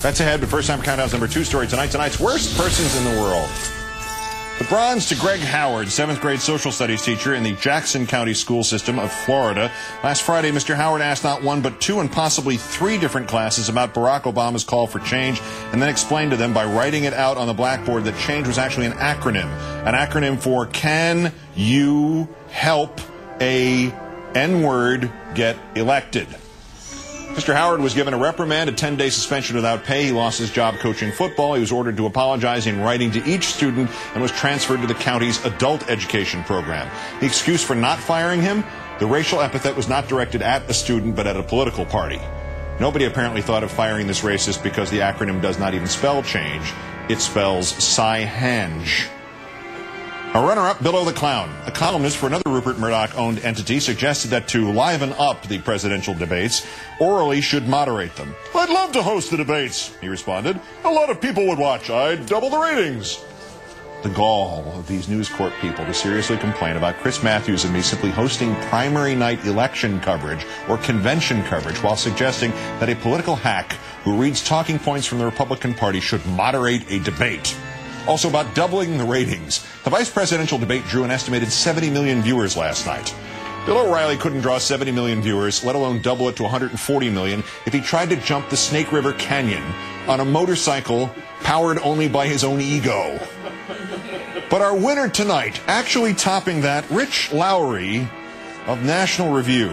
That's ahead, but first time Countdown's number 2 story tonight. Tonight's worst persons in the world. The bronze to Greg Howard, 7th grade social studies teacher in the Jackson County school system of Florida. Last Friday, Mr. Howard asked not 1 but 2 and possibly 3 different classes about Barack Obama's call for change, and then explained to them by writing it out on the blackboard that change was actually an acronym for Can You Help a N-Word Get Elected? Mr. Howard was given a reprimand, a 10-day suspension without pay. He lost his job coaching football. He was ordered to apologize in writing to each student and was transferred to the county's adult education program. The excuse for not firing him? The racial epithet was not directed at a student but at a political party. Nobody apparently thought of firing this racist because the acronym does not even spell change. It spells Cy-Hange. A runner-up, Billo the Clown, a columnist for another Rupert Murdoch-owned entity, suggested that to liven up the presidential debates, Orally should moderate them. "I'd love to host the debates," he responded. "A lot of people would watch. I'd double the ratings." The gall of these News Corp people to seriously complain about Chris Matthews and me simply hosting primary night election coverage or convention coverage while suggesting that a political hack who reads talking points from the Republican Party should moderate a debate. Also about doubling the ratings. The vice presidential debate drew an estimated 70 million viewers last night. Bill O'Reilly couldn't draw 70 million viewers, let alone double it to 140 million, if he tried to jump the Snake River Canyon on a motorcycle powered only by his own ego. But our winner tonight, actually topping that, Rich Lowry of National Review.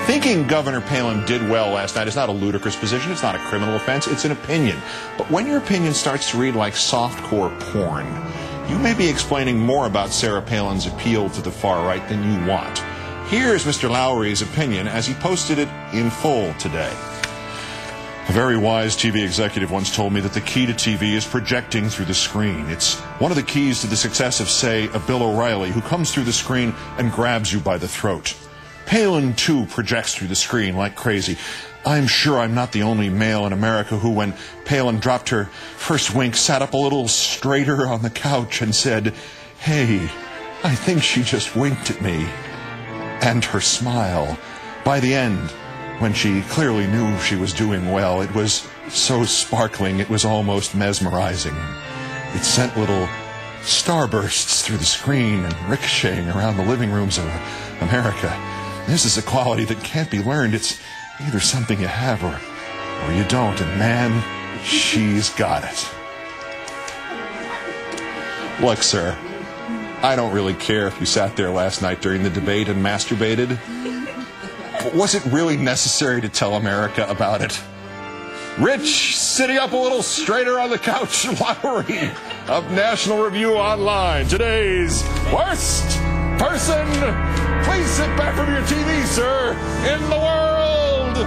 Thinking Governor Palin did well last night is not a ludicrous position. It's not a criminal offense. It's an opinion. But when your opinion starts to read like softcore porn, you may be explaining more about Sarah Palin's appeal to the far right than you want. Here's Mr. Lowry's opinion as he posted it in full today. A very wise TV executive once told me that the key to TV is projecting through the screen. It's one of the keys to the success of, say, a Bill O'Reilly who comes through the screen and grabs you by the throat. Palin, too, projects through the screen like crazy. I'm sure I'm not the only male in America who, when Palin dropped her first wink, sat up a little straighter on the couch and said, "Hey, I think she just winked at me." And her smile. By the end, when she clearly knew she was doing well, it was so sparkling it was almost mesmerizing. It sent little starbursts through the screen and ricocheting around the living rooms of America. This is a quality that can't be learned. It's either something you have or you don't. And man, she's got it. Look, sir, I don't really care if you sat there last night during the debate and masturbated. But was it really necessary to tell America about it? Rich, sitting up a little straighter on the couch, Lowry of National Review Online. Today's worst person. Please sit back from your TV, sir, in the world.